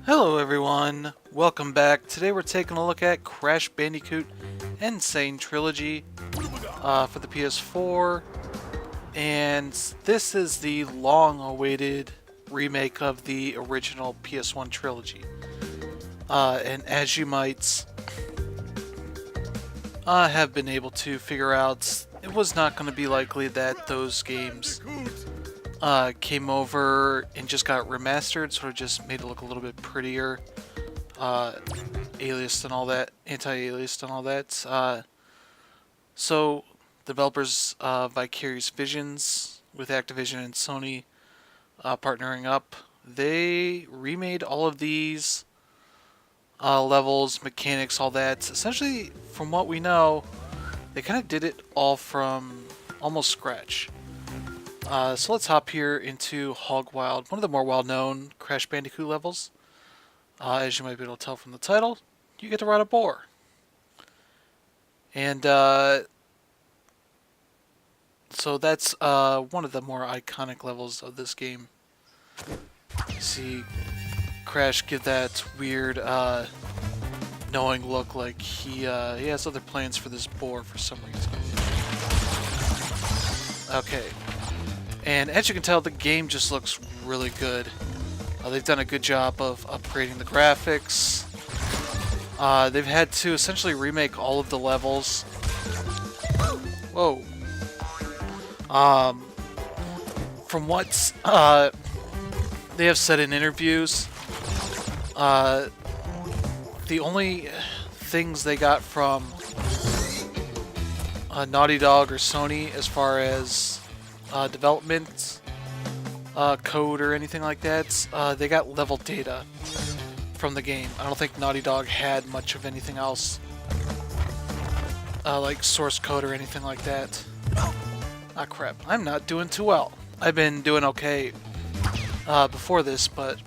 Hello everyone, welcome back. Today we're taking a look at Crash Bandicoot N Sane Trilogy for the PS4, and this is the long-awaited remake of the original PS1 trilogy. And as you might have been able to figure out, it was not going to be likely that those games came over and just got remastered, sort of just made it look a little bit prettier, aliased and all that, anti-aliased and all that. So, developers Vicarious Visions with Activision and Sony partnering up, they remade all of these levels, mechanics, all that. Essentially, from what we know, they kind of did it all from almost scratch. So let's hop here into Hog Wild, one of the more well-known Crash Bandicoot levels. As you might be able to tell from the title, you get to ride a boar. And so that's one of the more iconic levels of this game. You see Crash give that weird knowing look like he has other plans for this boar for some reason. Okay. And as you can tell, the game just looks really good. They've done a good job of upgrading the graphics. They've had to essentially remake all of the levels. Whoa. From what they have said in interviews, the only things they got from Naughty Dog or Sony as far as development code or anything like that, they got level data from the game. I don't think Naughty Dog had much of anything else, like source code or anything like that. Ah crap, I'm not doing too well. I've been doing okay before this, but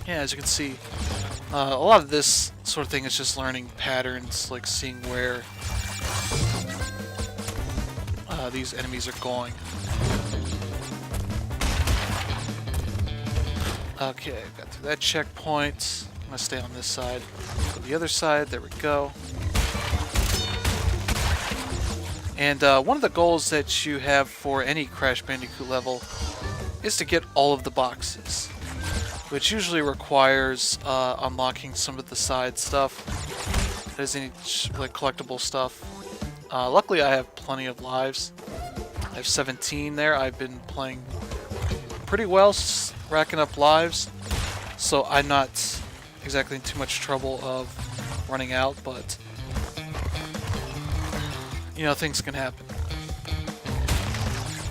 yeah, as you can see, a lot of this sort of thing is just learning patterns, like seeing where these enemies are going. Okay, got through that checkpoint. I'm gonna stay on this side. Go to the other side, there we go. And one of the goals that you have for any Crash Bandicoot level is to get all of the boxes, which usually requires unlocking some of the side stuff. There's any like collectible stuff. Luckily, I have plenty of lives. I have 17 there. I've been playing pretty well, racking up lives, so I'm not exactly in too much trouble of running out, but you know, things can happen.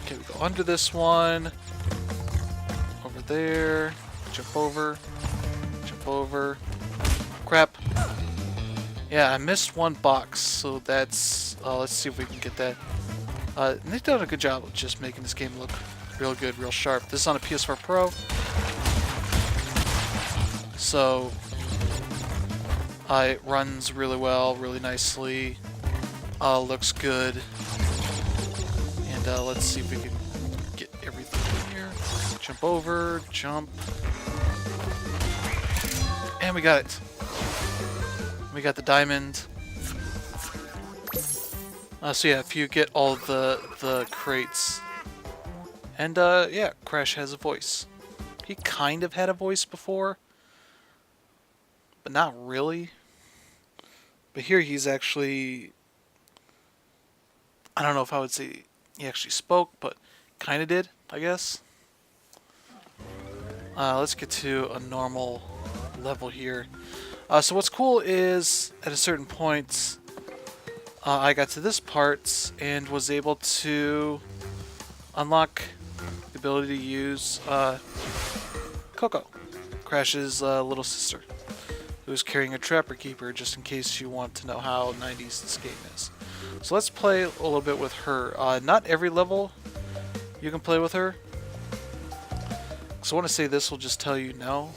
Okay, we go under this one, over there, jump over, crap. Yeah, I missed one box, so that's, let's see if we can get that. And they've done a good job of just making this game look real good, real sharp. This is on a PS4 Pro, so it runs really well, really nicely, looks good. And let's see if we can get everything in here. Jump over, jump. And we got it. We got the diamond. So yeah, if you get all the crates, and yeah, Crash has a voice. He kind of had a voice before, but not really. But here he's actually, I don't know if I would say he actually spoke, but kind of did, I guess. Let's get to a normal level here. So what's cool is, at a certain point, I got to this part and was able to unlock the ability to use Coco, Crash's little sister, who's carrying a Trapper Keeper, just in case you want to know how 90s this game is. So let's play a little bit with her. Not every level you can play with her, so I want to say this will just tell you no.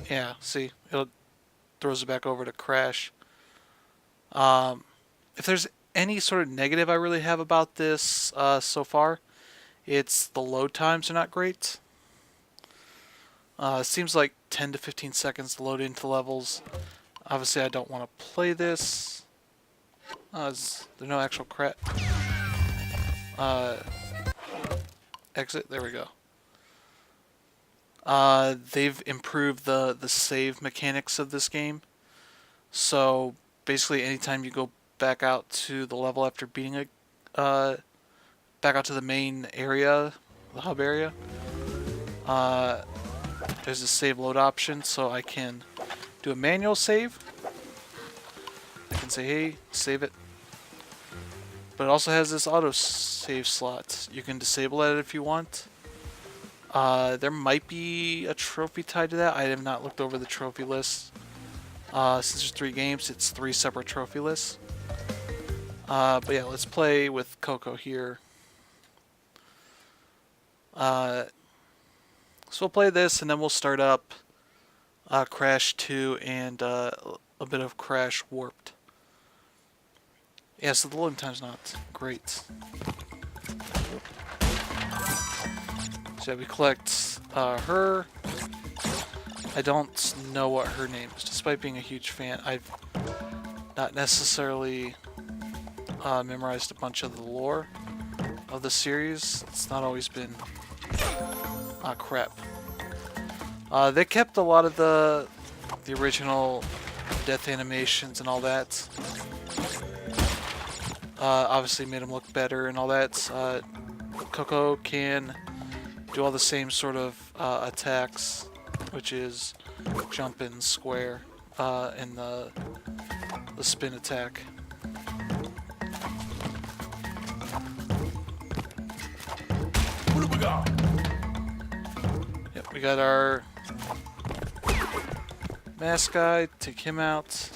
Yeah, see, it throws it back over to Crash. If there's any sort of negative I really have about this so far, it's the load times are not great. Seems like 10 to 15 seconds to load into levels. Obviously, I don't want to play this. There's no actual crap. Exit. There we go. They've improved the save mechanics of this game. So basically, anytime you go back out to the level after beating a, back out to the main area, the hub area, there's a save load option, so I can do a manual save. I can say, hey, save it. But it also has this auto save slot. You can disable that if you want. There might be a trophy tied to that. I have not looked over the trophy list. Since there's 3 games, it's 3 separate trophy lists. But yeah, let's play with Coco here. So we'll play this, and then we'll start up Crash 2 and a bit of Crash Warped. Yeah, so the loading time's not great. So yeah, we collect her. I don't know what her name is, despite being a huge fan. I've not necessarily memorized a bunch of the lore of the series. It's not always been... Ah, crap. They kept a lot of the original death animations and all that. Obviously made them look better and all that. Coco can do all the same sort of attacks, which is jump and square, and the spin attack. What do we got? Yep, we got our mask guy. Take him out.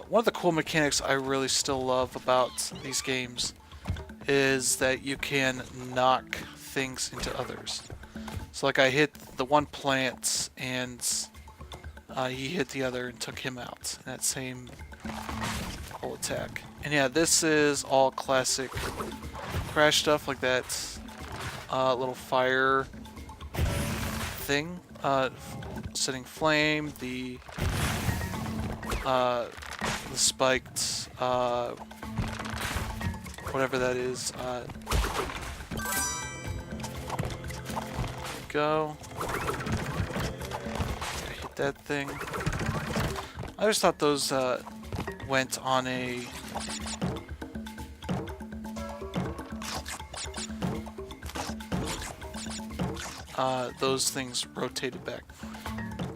One of the cool mechanics I really still love about these games is that you can knock things into others. So like I hit the one plant and he hit the other and took him out in that same whole attack. And yeah, this is all classic Crash stuff, like that little fire thing, setting flame, the spiked whatever that is. Go. Hit that thing. I just thought those went on a those things rotated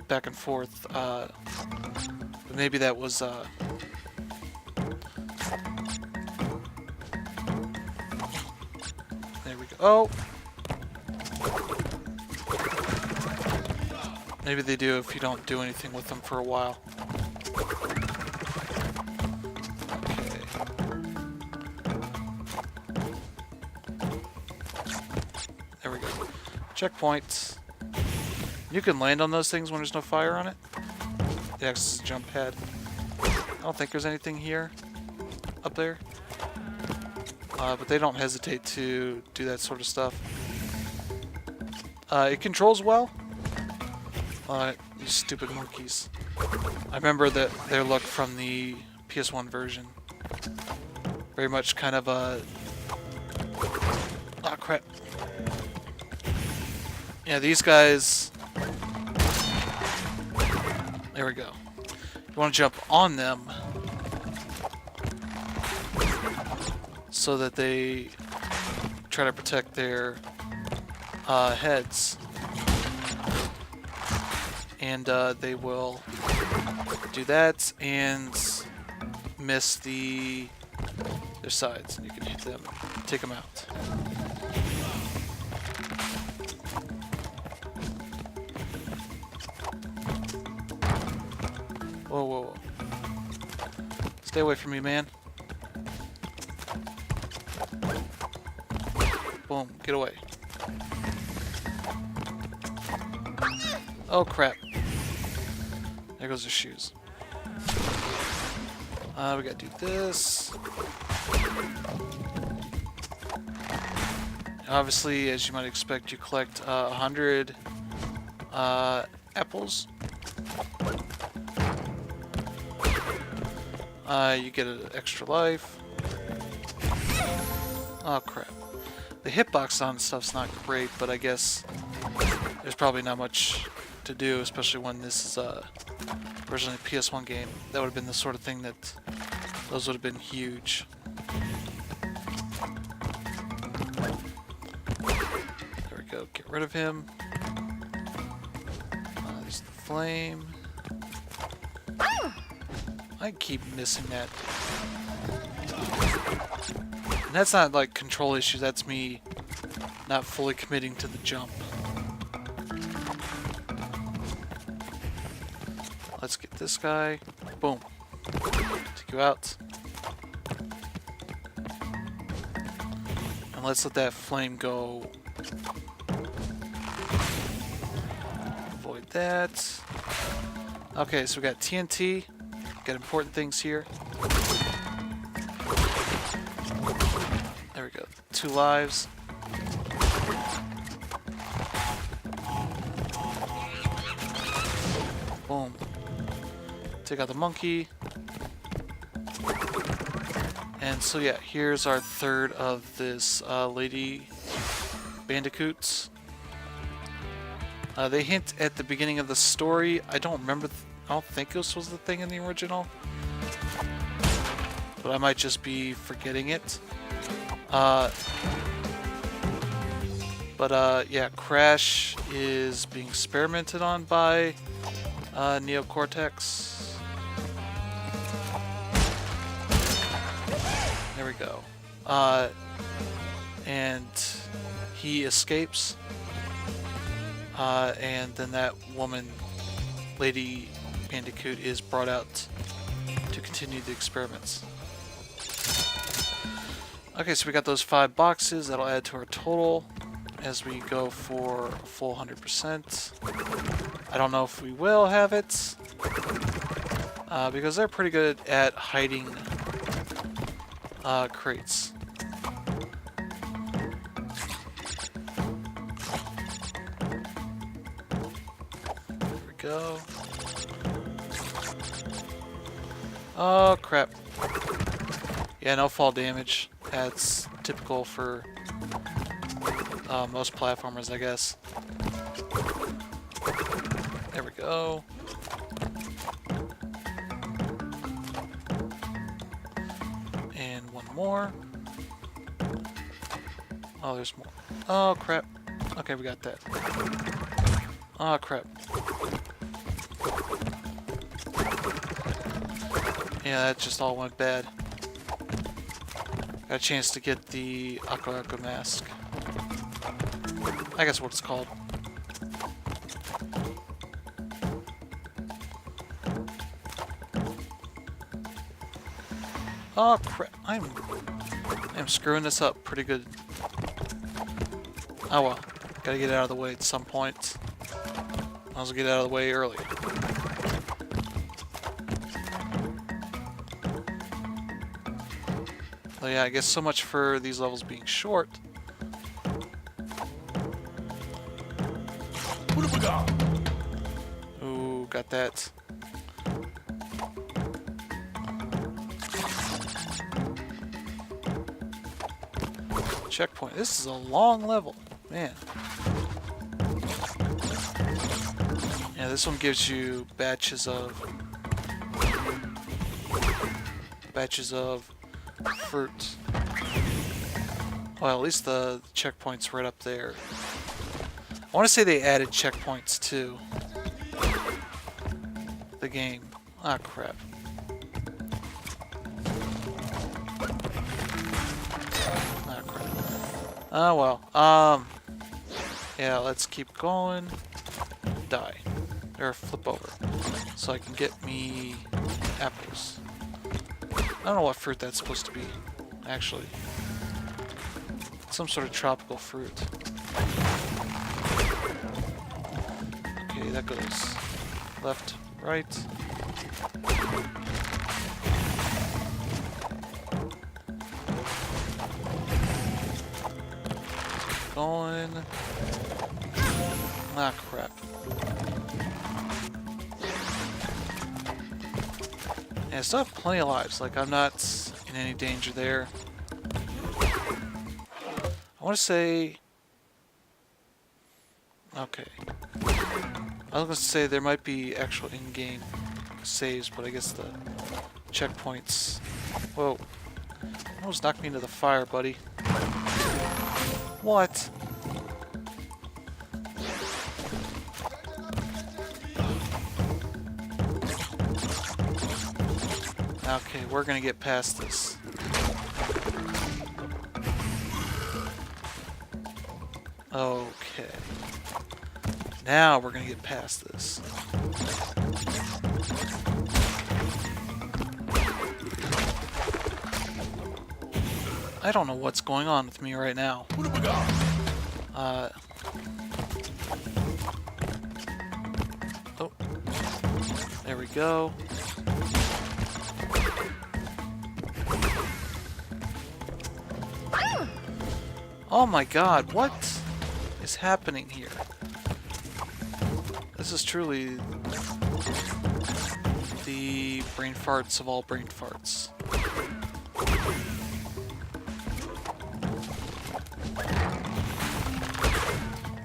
back and forth. But maybe that was there we go. Oh, maybe they do if you don't do anything with them for a while. There we go. Checkpoints. You can land on those things when there's no fire on it. The X is a jump pad. I don't think there's anything here. Up there. But they don't hesitate to do that sort of stuff. It controls well. These stupid monkeys. I remember their look from the PS1 version. Very much kind of a... Ah, crap. Yeah, these guys... There we go. You want to jump on them so that they try to protect their heads. And they will do that and miss their sides. And you can hit them, take them out. Whoa, whoa, whoa. Stay away from me, man. Boom, get away. Oh, crap. There goes the shoes. We gotta do this. Obviously, as you might expect, you collect 100 apples. You get an extra life. Oh crap. The hitbox on stuff's not great, but I guess there's probably not much to do, especially when this is originally a PS1 game. That would have been the sort of thing that those would have been huge. There we go. Get rid of him. There's the flame. I keep missing that. And that's not like control issue, that's me not fully committing to the jump. Let's get this guy. Boom. Take you out. And let's let that flame go. Avoid that. Okay, so we got TNT. Got important things here. There we go. 2 lives. Boom. Take out the monkey. And so yeah, here's our third of this Lady Bandicoots. They hint at the beginning of the story. I don't remember. I don't think this was the thing in the original, but I might just be forgetting it. Yeah, Crash is being experimented on by Neocortex. There we go. And he escapes. And then that woman, Lady Bandicoot, is brought out to continue the experiments. Okay, so we got those 5 boxes. That'll add to our total as we go for a full 100%. I don't know if we will have it, because they're pretty good at hiding crates. There we go. Oh crap. Yeah, no fall damage. That's typical for most platformers, I guess. There we go. And one more. Oh, there's more. Oh crap. Okay, we got that. Oh crap. Yeah, that just all went bad. Got a chance to get the Aqua mask. I guess what it's called. Oh crap! I'm screwing this up pretty good. Oh well, gotta get out of the way at some point. I'll also get out of the way early. So yeah, I guess so much for these levels being short. Ooh, got that. Checkpoint. This is a long level, man. Yeah, this one gives you batches of fruit. Well, at least the checkpoint's right up there. I want to say they added checkpoints to the game. Ah, crap. Ah, crap. Oh, well. Yeah, let's keep going. Die. Or flip over. So I can get me apples. I don't know what fruit that's supposed to be, actually. Some sort of tropical fruit. Okay, that goes left, right. going. Ah, crap. Yeah, I still have plenty of lives. Like, I'm not in any danger there. I want to say... Okay. I was going to say there might be actual in-game saves, but I guess the checkpoints... Whoa. Almost knocked me into the fire, buddy. What? Okay, we're gonna get past this. Okay. Now we're gonna get past this. I don't know what's going on with me right now. Oh. There we go. Oh my god, what is happening here? This is truly the brain farts of all brain farts.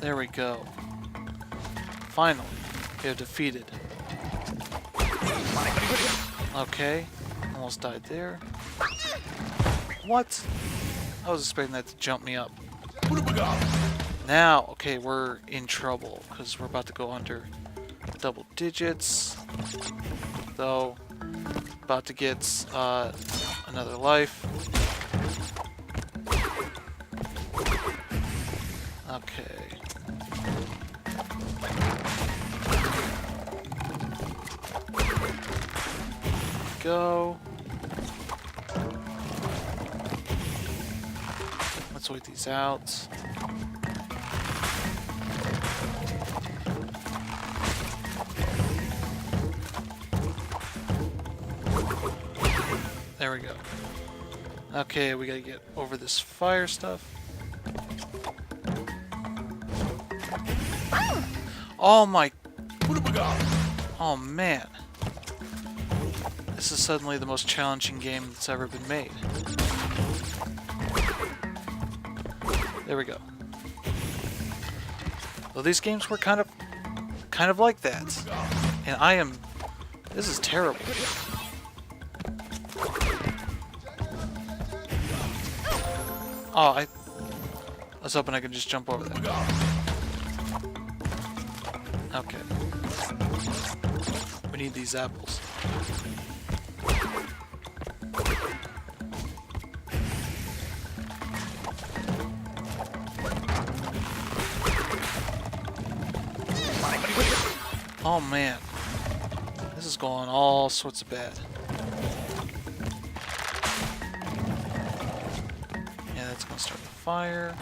There we go. Finally, we have defeated. Okay, almost died there. What? I was expecting that to jump me up. Now, okay, we're in trouble because we're about to go under double digits. Though, about to get another life. Okay. Go. Let's wait these out. There we go. Okay, we gotta get over this fire stuff. Oh my... Oh man. This is suddenly the most challenging game that's ever been made. There we go. Well, these games were kind of like that. And this is terrible. Oh, I was hoping I could just jump over that. Okay. We need these apples. Oh man. This is going all sorts of bad. Yeah, that's gonna start the fire.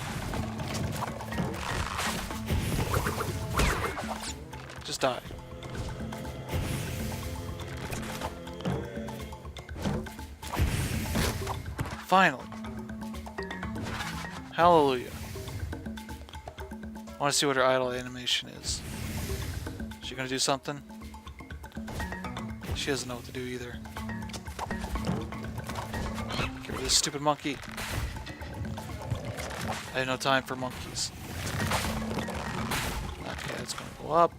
Just die. Finally. Hallelujah. I want to see what her idle animation is. Is she gonna do something? She doesn't know what to do either. Get rid of this stupid monkey. I have no time for monkeys. Okay, it's gonna go up.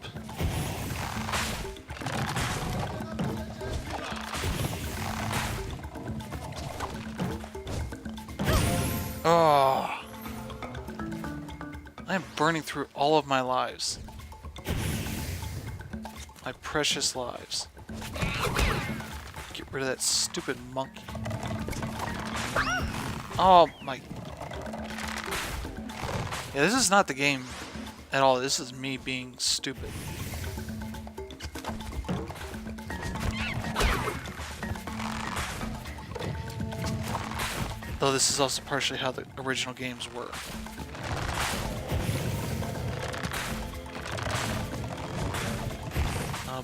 Oh. I am burning through all of my lives. My precious lives. Get rid of that stupid monkey. Oh my... Yeah, this is not the game at all. This is me being stupid. Though this is also partially how the original games were.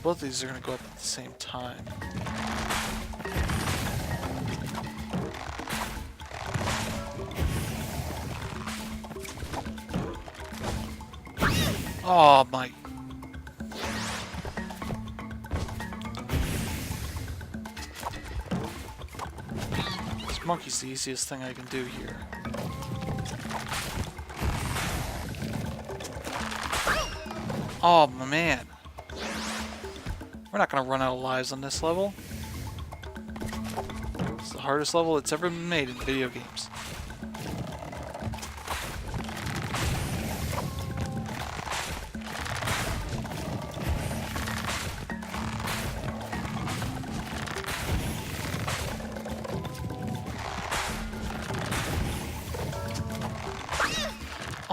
Both of these are going to go up at the same time. Oh my. This monkey's the easiest thing I can do here. Oh man. We're not gonna run out of lives on this level. It's the hardest level that's ever been made in video games.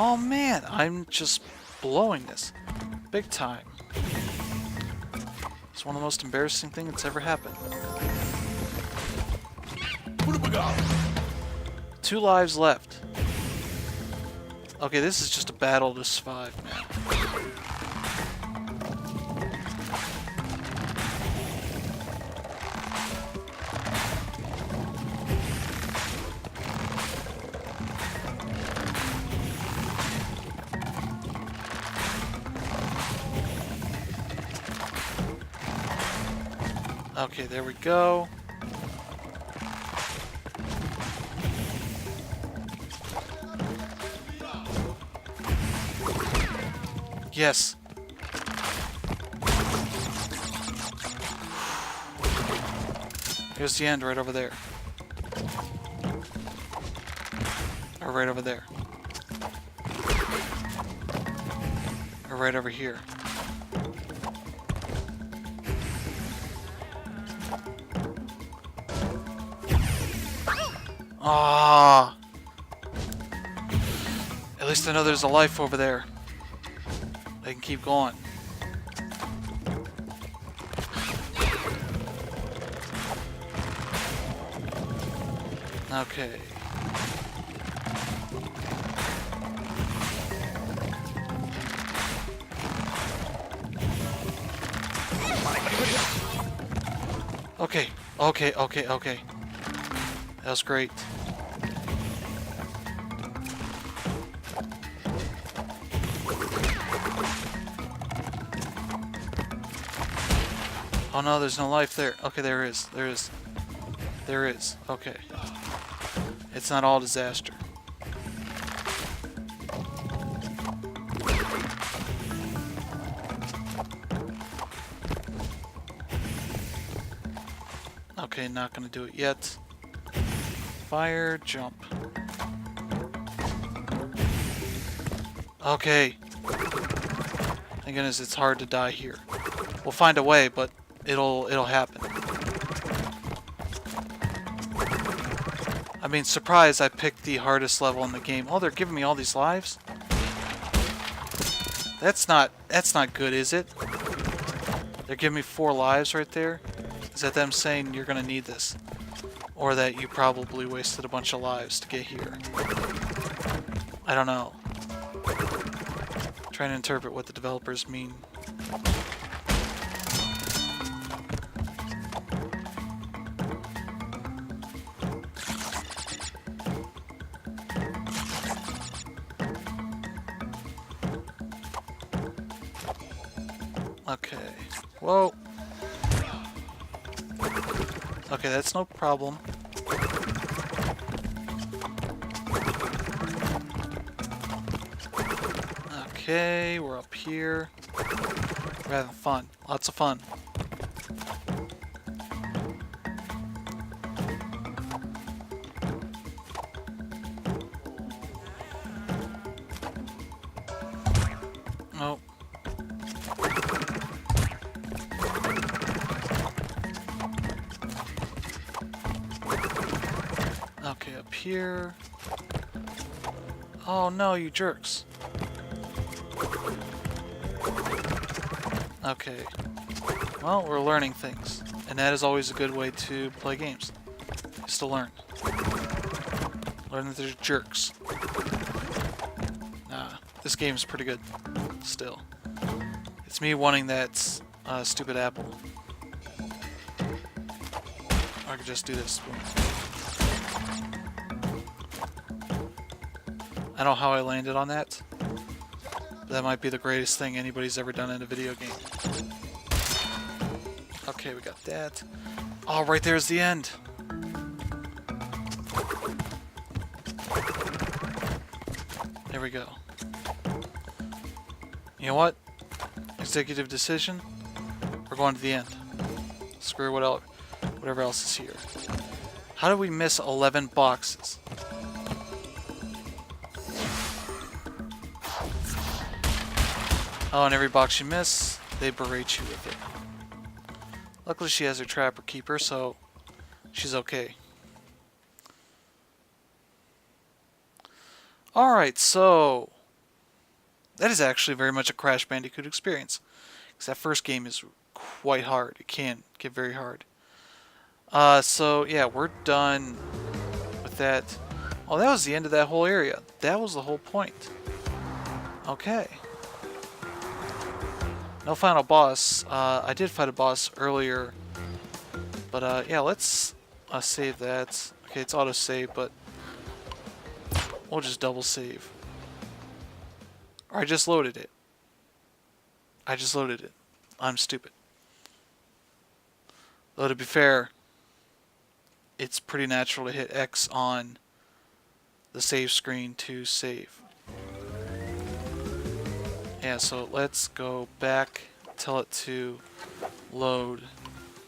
Oh man, I'm just blowing this big time. It's one of the most embarrassing things that's ever happened. 2 lives left. Okay, this is just a battle to survive, man. Okay, there we go. Yes. Here's the end right over there. Or right over there. Or right over here. Ah. At least I know there's a life over there. I can keep going. Okay. Okay. That was great. Oh no, there's no life there. Okay, there is. There is. Okay. It's not all disaster. Okay, not gonna do it yet. Fire, jump. Okay. Thank goodness it's hard to die here. We'll find a way, but it'll happen. I mean, surprise, I picked the hardest level in the game. Oh, they're giving me all these lives? That's not good, is it? They're giving me 4 lives right there? Is that them saying you're gonna need this? Or that you probably wasted a bunch of lives to get here? I don't know. Trying to interpret what the developers mean. Okay. Whoa. Okay, that's no problem. Okay, we're up here. We're having fun. Lots of fun. Oh. Okay, up here. Oh no, you jerks. Okay. Well, we're learning things. And that is always a good way to play games. Is to learn. Learn that there's jerks. Nah, this game is pretty good. Still. It's me wanting that stupid apple. Or I could just do this. I don't know how I landed on that. That might be the greatest thing anybody's ever done in a video game. Okay, we got that. Oh, right there's the end. There we go. You know what? Executive decision. We're going to the end. Screw whatever else is here. How did we miss 11 boxes? Oh, and every box you miss, they berate you with it. Luckily she has her trapper keeper, so she's okay. Alright, so that is actually very much a Crash Bandicoot experience. Because that first game is quite hard. It can get very hard. So yeah, we're done with that. Oh, that was the end of that whole area. That was the whole point. Okay. No final boss. I did fight a boss earlier. But yeah, let's save that. Okay, it's auto-save, but we'll just double save. Or I just loaded it. I'm stupid. Though to be fair, it's pretty natural to hit X on the save screen to save. Yeah, so let's go back, tell it to load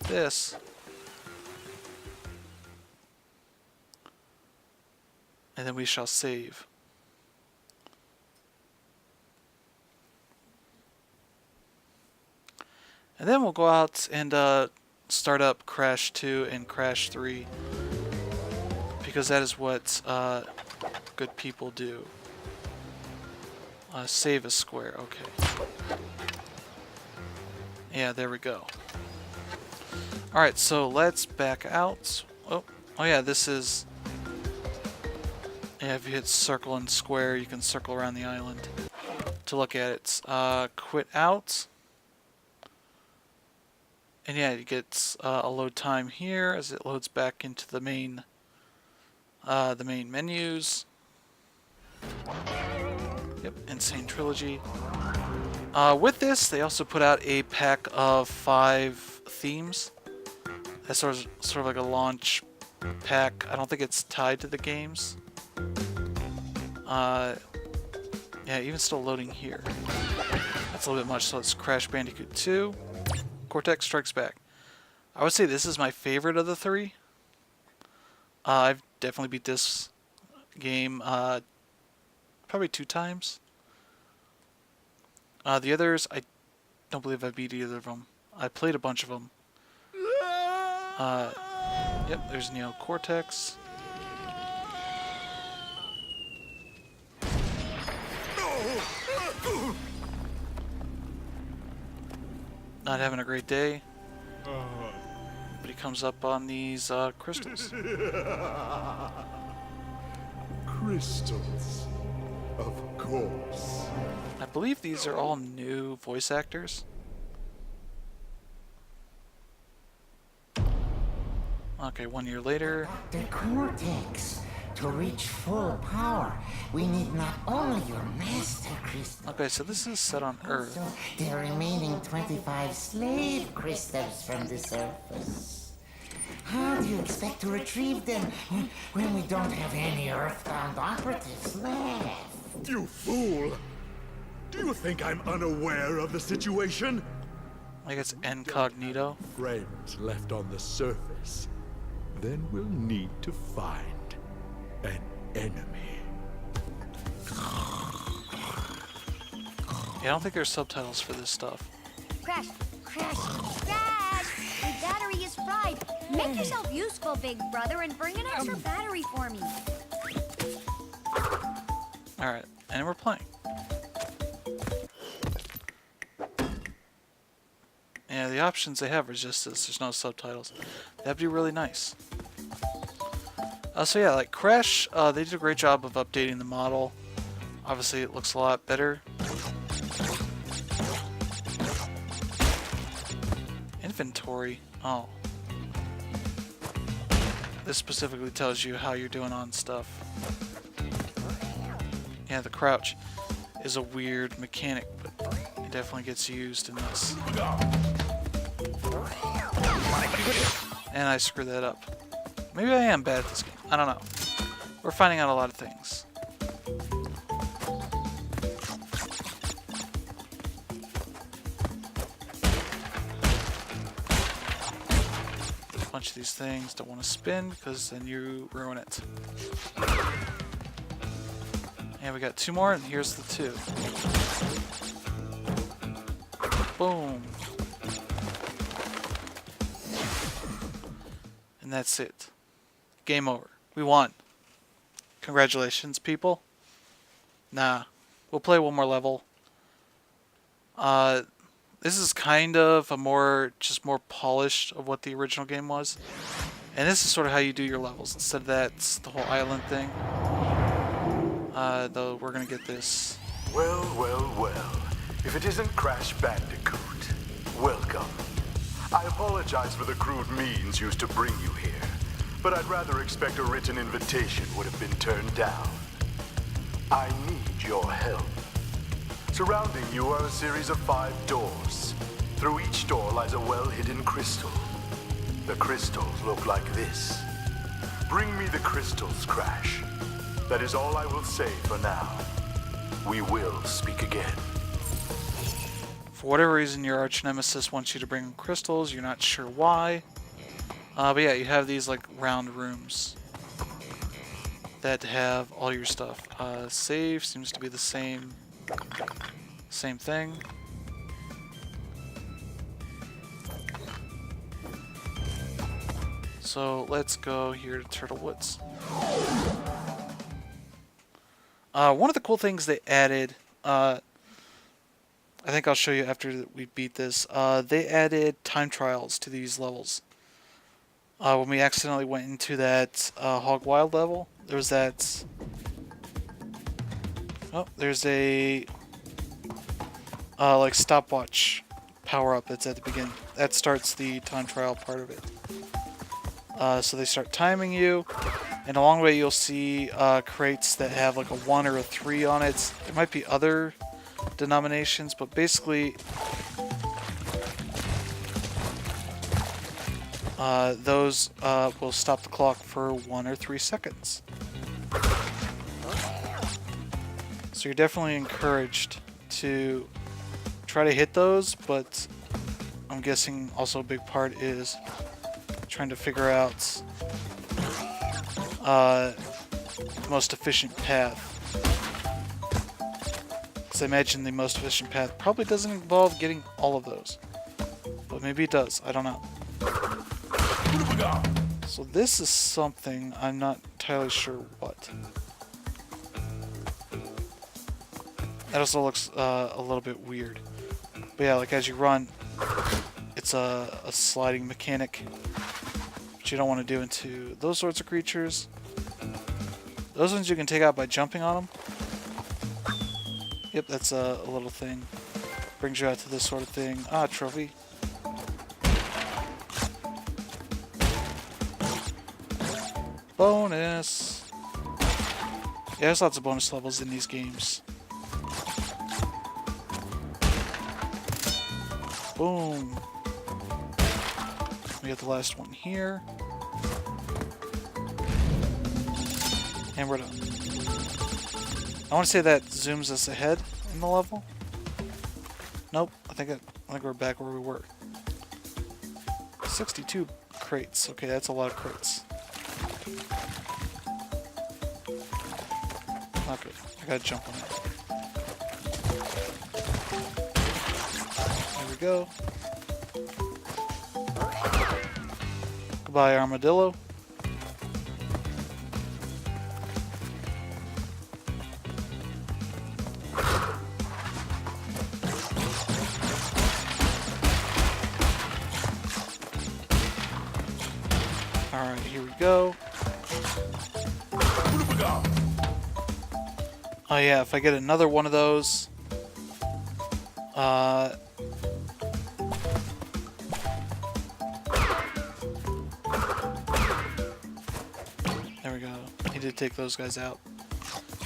this. And then we shall save. And then we'll go out and start up Crash 2 and Crash 3. Because that is what good people do. Save a square, okay. Yeah, there we go. Alright, so let's back out. Oh yeah, this is... Yeah, if you hit circle and square, you can circle around the island to look at it. Quit out. And yeah, it gets a load time here as it loads back into the main menus. Yep, Sane Trilogy. With this, they also put out a pack of 5 themes. That's sort of like a launch pack. I don't think it's tied to the games. Yeah, even still loading here. That's a little bit much. So it's Crash Bandicoot 2. Cortex Strikes Back. I would say this is my favorite of the 3. I've definitely beat this game probably 2 times. The others, I don't believe I beat either of them. I played a bunch of them. Yep, there's Neo Cortex. Not having a great day. But he comes up on these crystals. Crystals. Of course. I believe these are all new voice actors. Okay, 1 year later. The cortex. To reach full power, we need not only your master crystal. Okay, so this is set on Earth. Also, the remaining 25 slave crystals from the surface. How do you expect to retrieve them when we don't have any earthbound operatives left? You fool! Do you think I'm unaware of the situation? I guess incognito. Friends left on the surface. Then we'll need to find an enemy. Yeah, I don't think there's subtitles for this stuff. Crash! Dad! My battery is fried. Make yourself useful, big brother, and bring an extra battery for me. Alright, and we're playing. Yeah, the options they have are just this. There's no subtitles. That'd be really nice. So yeah, like Crash, they did a great job of updating the model. Obviously, it looks a lot better. Inventory. Oh. This specifically tells you how you're doing on stuff. Yeah, the crouch. is a weird mechanic, but it definitely gets used in this. And I screwed that up. Maybe I am bad at this game. I don't know. We're finding out a lot of things. A bunch of these things don't want to spin because then you ruin it. And we got 2 more, and here's the 2. Boom. And that's it. Game over. We won. Congratulations, people. Nah. We'll play one more level. This is kind of a just more polished of what the original game was. And this is sort of how you do your levels. Instead of that, it's the whole island thing. Though we're gonna get this. Well, well, well. If it isn't Crash Bandicoot, welcome. I apologize for the crude means used to bring you here, but I'd rather expect a written invitation would have been turned down. I need your help. Surrounding you are a series of 5 doors. Through each door lies a well-hidden crystal. The crystals look like this. Bring me the crystals, Crash. That is all I will say for now. We will speak again. For whatever reason, your arch nemesis wants you to bring him crystals. You're not sure why. But yeah, you have these like round rooms that have all your stuff. Save seems to be the same thing. So let's go here to Turtle Woods. One of the cool things they added, I think I'll show you after we beat this, they added time trials to these levels. When we accidentally went into that Hog Wild level, there was that... Oh, there's a like stopwatch power-up that's at the beginning. That starts the time trial part of it. So they start timing you, and along the way you'll see crates that have like a 1 or a 3 on it. There might be other denominations, but basically those will stop the clock for 1 or 3 seconds. So you're definitely encouraged to try to hit those, but I'm guessing also a big part is trying to figure out the most efficient path. Because I imagine the most efficient path probably doesn't involve getting all of those. But maybe it does, I don't know. So this is something I'm not entirely sure what. That also looks a little bit weird. But yeah, like as you run, it's a sliding mechanic. Which you don't want to do into those sorts of creatures. Those ones you can take out by jumping on them. Yep, that's a little thing. Brings you out to this sort of thing. Ah, trophy. Bonus! Yeah, there's lots of bonus levels in these games. Boom! We got the last one here. And we're done. I want to say that zooms us ahead in the level. Nope, I think we're back where we were. 62 crates. Okay, that's a lot of crates. Okay, I gotta jump on it. There we go. Goodbye, armadillo. Alright, here we go. Oh yeah, if I get another one of those, there we go. He did take those guys out.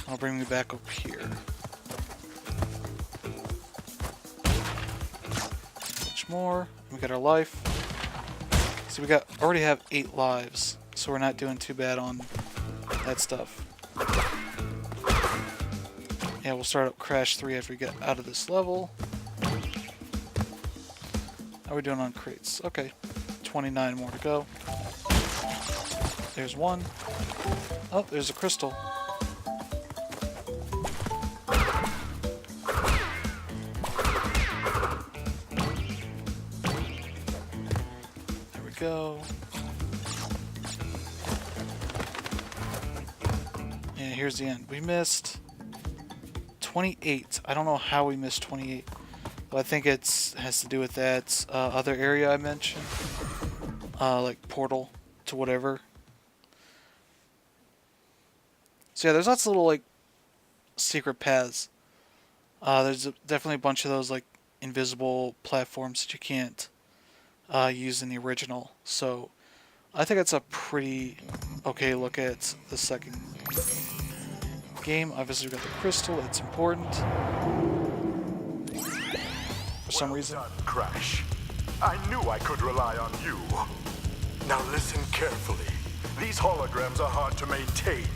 I'll bring me back up here. much more. We got our life. So we already have 8 lives, so we're not doing too bad on that stuff. Yeah, we'll start up Crash 3 after we get out of this level. How are we doing on crates? Okay, 29 more to go. There's one. Oh, there's a crystal. There we go. Yeah, here's the end. We missed 28. I don't know how we missed 28. But I think it has to do with that other area I mentioned. Like portal to whatever. So yeah, there's lots of little like secret paths. There's definitely a bunch of those like invisible platforms that you can't use in the original. So I think it's a pretty okay look at the second game. Obviously we got the crystal, it's important. For some reason. Well done, Crash. I knew I could rely on you. Now listen carefully. These holograms are hard to maintain.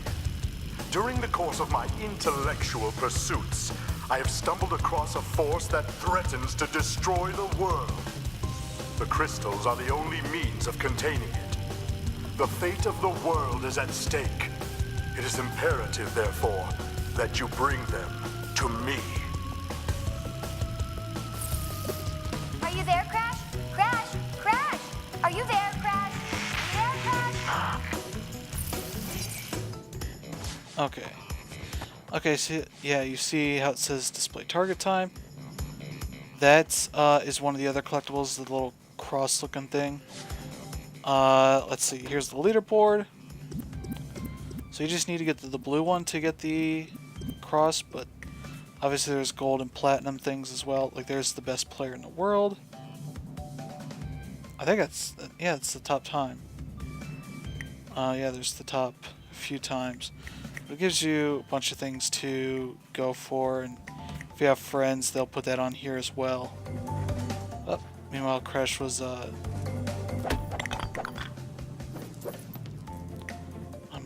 During the course of my intellectual pursuits, I have stumbled across a force that threatens to destroy the world. The crystals are the only means of containing it. The fate of the world is at stake. It is imperative, therefore, that you bring them to me. Are you there, Crash? Crash! Crash! Are you there, Crash? Are you there, Crash? Okay. Okay, so yeah, you see how it says display target time? That is one of the other collectibles, the little cross-looking thing. Let's see, here's the leaderboard. So you just need to get the blue one to get the cross, but obviously there's gold and platinum things as well. Like there's the best player in the world. I think that's, yeah, it's the top time. Yeah, there's the top few times. It gives you a bunch of things to go for, and if you have friends, they'll put that on here as well. Oh, meanwhile, Crash was, I'm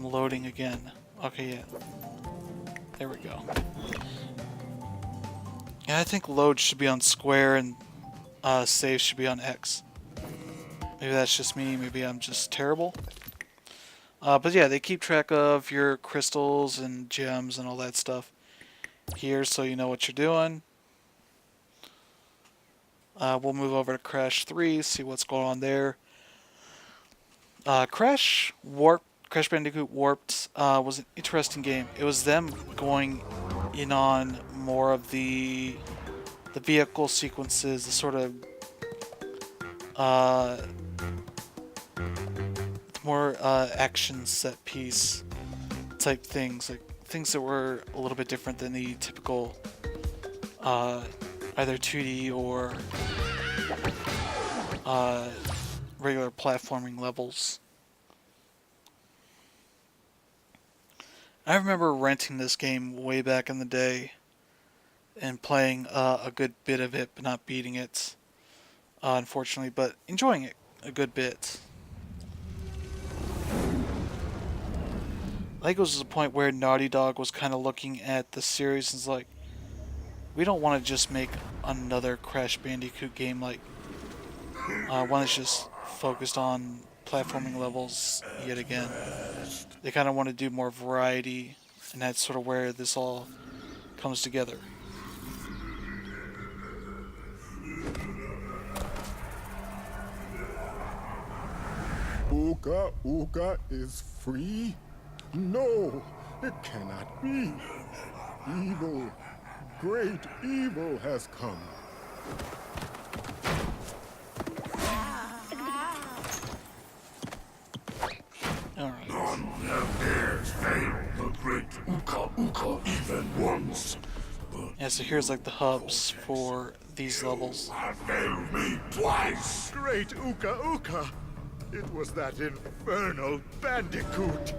loading again. Okay, yeah. There we go. Yeah, I think load should be on square and save should be on X. Maybe that's just me, maybe I'm just terrible. But yeah, they keep track of your crystals and gems and all that stuff here, so you know what you're doing. We'll move over to Crash 3, see what's going on there. Crash Bandicoot Warped was an interesting game. It was them going in on more of the vehicle sequences, the sort of more action set piece type things, like things that were a little bit different than the typical either 2D or regular platforming levels. I remember renting this game way back in the day and playing a good bit of it, but not beating it, unfortunately, but enjoying it a good bit. I think it was the point where Naughty Dog was kind of looking at the series and was like, we don't want to just make another Crash Bandicoot game, like one that's just focused on platforming levels yet again. They kind of want to do more variety, and that's sort of where this all comes together. Uka Uka is free? No, it cannot be. Evil, great evil has come. Alright. None have dared fail the great Uka Uka even once. But Yeah, so here's like the hubs for these levels. have failed me twice. Great Uka Uka! It was that infernal bandicoot!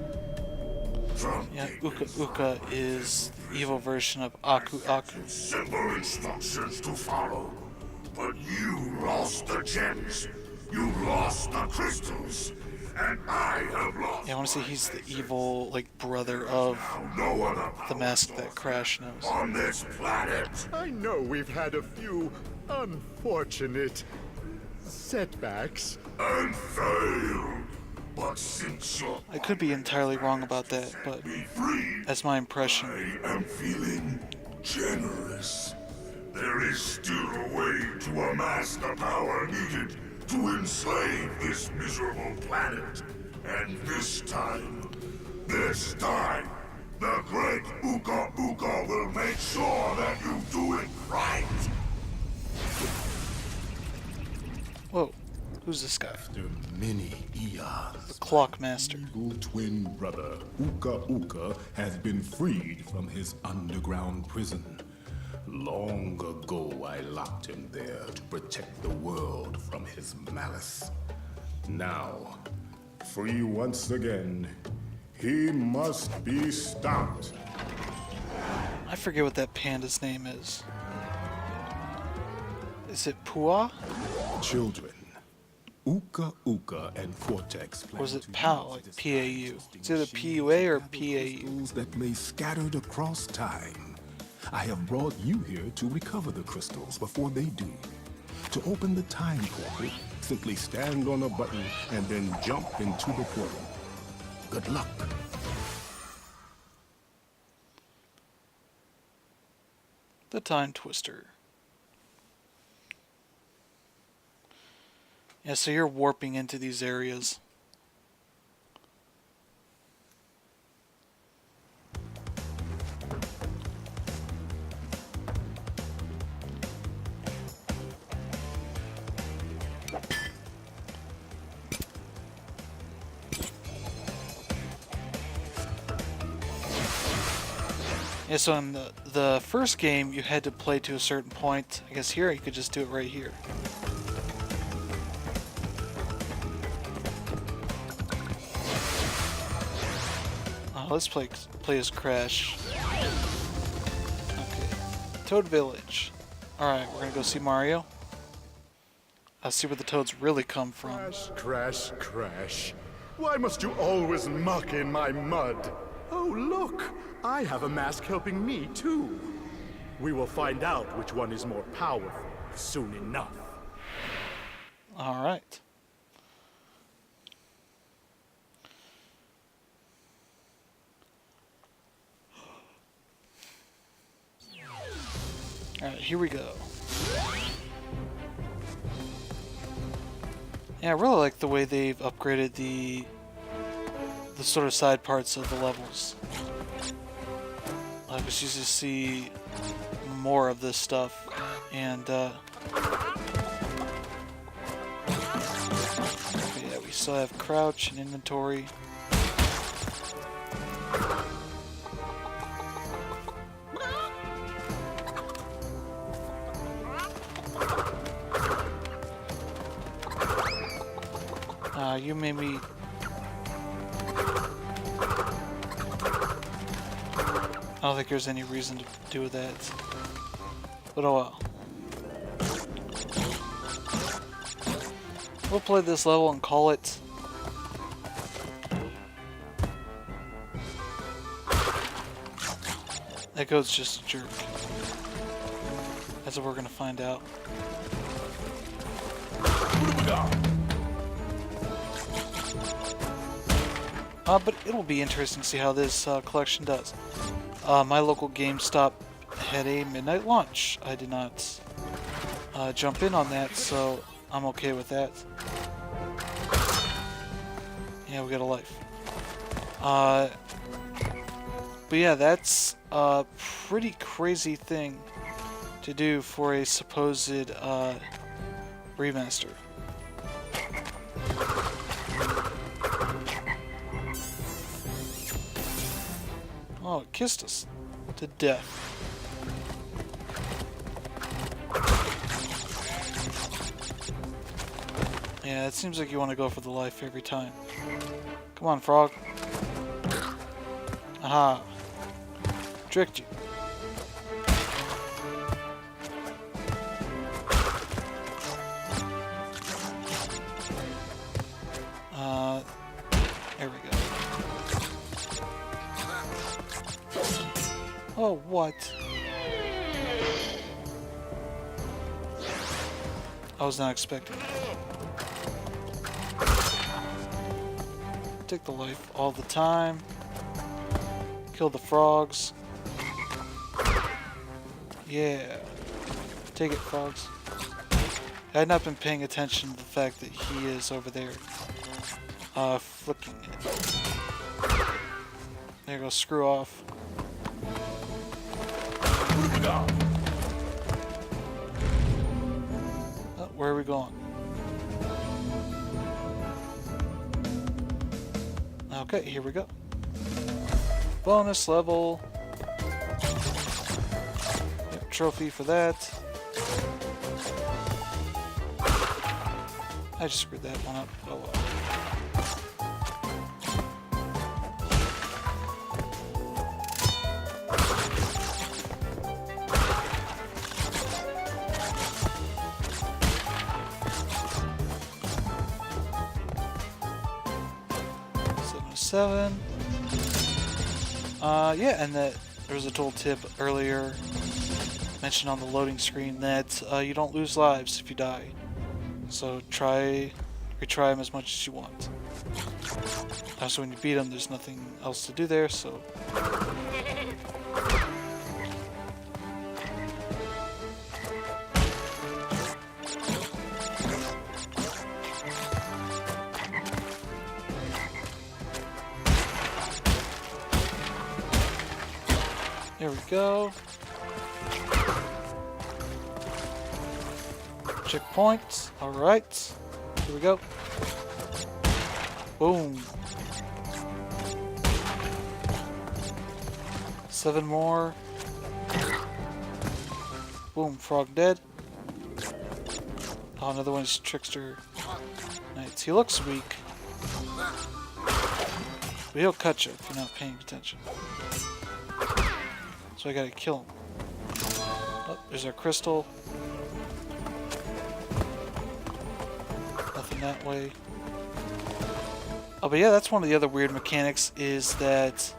Yeah, Uka Uka is the evil version of Aku Aku. Simple instructions to follow, but you lost the gems, you lost the crystals, and I have lost. Yeah, I want to say he's the evil, like, brother of No other the mask that Crash knows. on this planet. I know we've had a few unfortunate setbacks. And failed. But since you're I could be entirely wrong about that, but free, that's my impression. I am feeling generous. There is still a way to amass the power needed to enslave this miserable planet. And this time, the great Uka Uka will make sure that you do it right. Whoa, who's this guy? After many eons, The Clock Master. evil twin brother Uka Uka has been freed from his underground prison. Long ago, I locked him there to protect the world from his malice. Now, free once again, he must be stopped. I forget what that panda's name is. Is it Pua? Children, Uka Uka and Cortex plan Or is it to PAU, use like this P-A-U? interesting It's either machine P-U-A or to gather P-A-U. crystals that lay scattered across time. I have brought you here to recover the crystals before they do. To open the time portal, simply stand on a button and then jump into the portal. Good luck. The Time Twister. Yeah, so you're warping into these areas. Yeah, so in the first game, you had to play to a certain point. I guess here, you could just do it right here. Let's play as Crash. Okay. Toad Village. Alright, we're gonna go see Mario. See where the toads really come from. Crash, crash, crash. Why must you always muck in my mud? Oh, look! I have a mask helping me, too. We will find out which one is more powerful soon enough. Alright. Alright, here we go. Yeah, I really like the way they've upgraded the sort of side parts of the levels. I was used to see more of this stuff, and okay, yeah, we still have crouch and inventory. You made me. I don't think there's any reason to do that. But oh well. We'll play this level and call it. That goat's just a jerk. That's what we're gonna find out. But it'll be interesting to see how this collection does. My local GameStop had a midnight launch. I did not jump in on that, so I'm okay with that. Yeah, we got a life. But yeah, that's a pretty crazy thing to do for a supposed remaster. Oh, it kissed us to death. Yeah, it seems like you want to go for the life every time. Come on, frog. Aha. Tricked you. Oh, what? I was not expecting that. Take the life all the time. Kill the frogs. Yeah. Take it, frogs. I had not been paying attention to the fact that he is over there. Flicking it. There you go, screw off. Oh, where are we going? Okay, here we go. Bonus level. Yep, trophy for that. I just screwed that one up. Oh well. Yeah, and that there was a tool tip earlier mentioned on the loading screen that you don't lose lives if you die. So retry them as much as you want. So when you beat them, there's nothing else to do there, so... There we go. Checkpoint. Alright. Here we go. Boom. 7 more. Boom. Frog dead. Oh, another one's Trickster Knights. He looks weak. But he'll cut you if you're not paying attention. So I gotta kill him. Oh, there's our crystal. Nothing that way. Oh, but yeah, that's one of the other weird mechanics is that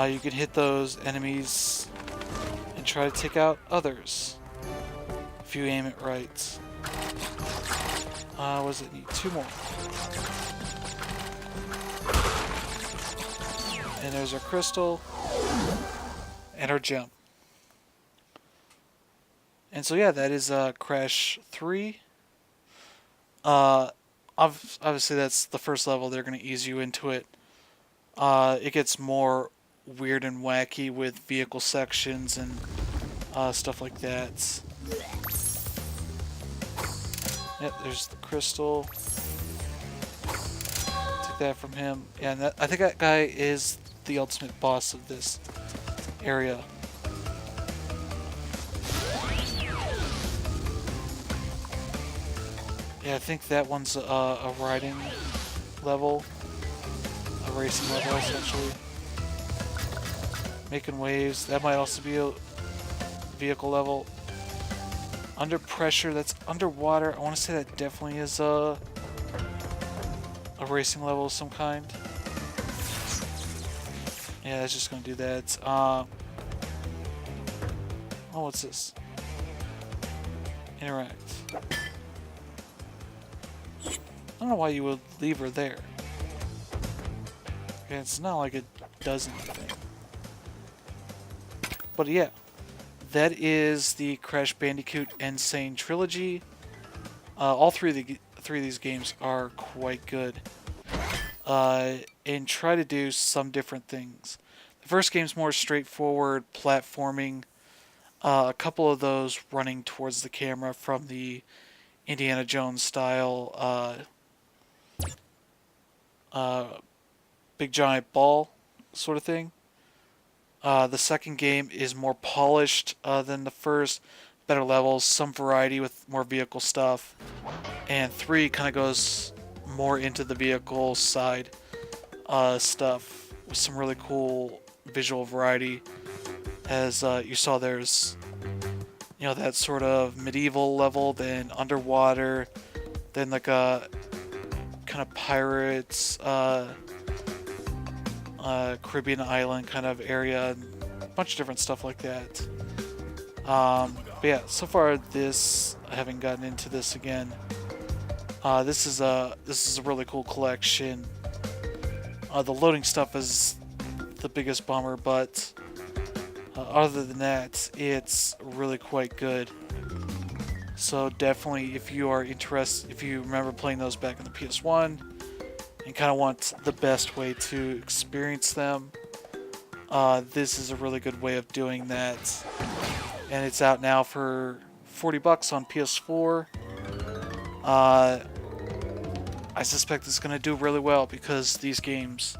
you can hit those enemies and try to take out others if you aim it right. What does it need? 2 more. And there's our crystal. And our gem. And so yeah, that is Crash 3. Obviously that's the first level. They're going to ease you into it. It gets more weird and wacky with vehicle sections and stuff like that. Yep, there's the crystal. Take that from him. Yeah, and I think that guy is the ultimate boss of this area. Yeah, I think that one's a riding level, a racing level essentially. Making waves, that might also be a vehicle level. Under pressure, that's underwater. I want to say that definitely is a racing level of some kind. Yeah, that's just gonna do that. Oh, what's this? Interact. I don't know why you would leave her there. Okay, it's not like it does anything. But yeah, that is the Crash Bandicoot N Sane Trilogy. All three of these games are quite good. And try to do some different things. The first game's more straightforward platforming. A couple of those running towards the camera from the Indiana Jones style big giant ball sort of thing. The second game is more polished than the first. Better levels, some variety with more vehicle stuff. And 3 kind of goes more into the vehicle side stuff with some really cool visual variety. As you saw, there's that sort of medieval level, then underwater, then like a kind of pirates Caribbean island kind of area, bunch of different stuff like that. But yeah, so far this, I haven't gotten into this again. This is a really cool collection. The loading stuff is the biggest bummer, but other than that, it's really quite good. So definitely, if you are interested, if you remember playing those back in the PS1 and kind of want the best way to experience them, this is a really good way of doing that. And it's out now for $40 on PS4. I suspect it's going to do really well because these games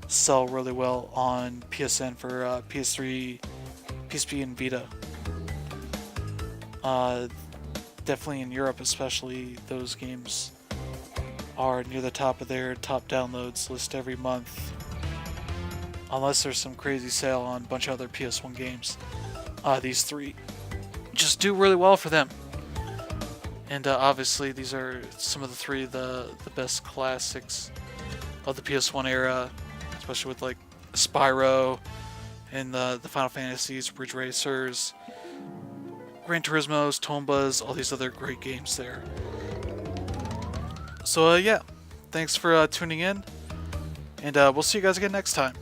sell really well on PSN for PS3, PSP, and Vita. Definitely in Europe especially, those games are near the top of their top downloads list every month. Unless there's some crazy sale on a bunch of other PS1 games. These three just do really well for them. And obviously these are some of the best classics of the PS1 era, especially with like Spyro and the Final Fantasies, Ridge Racers, Gran Turismo's, Tombas, all these other great games there. So yeah, thanks for tuning in, and we'll see you guys again next time.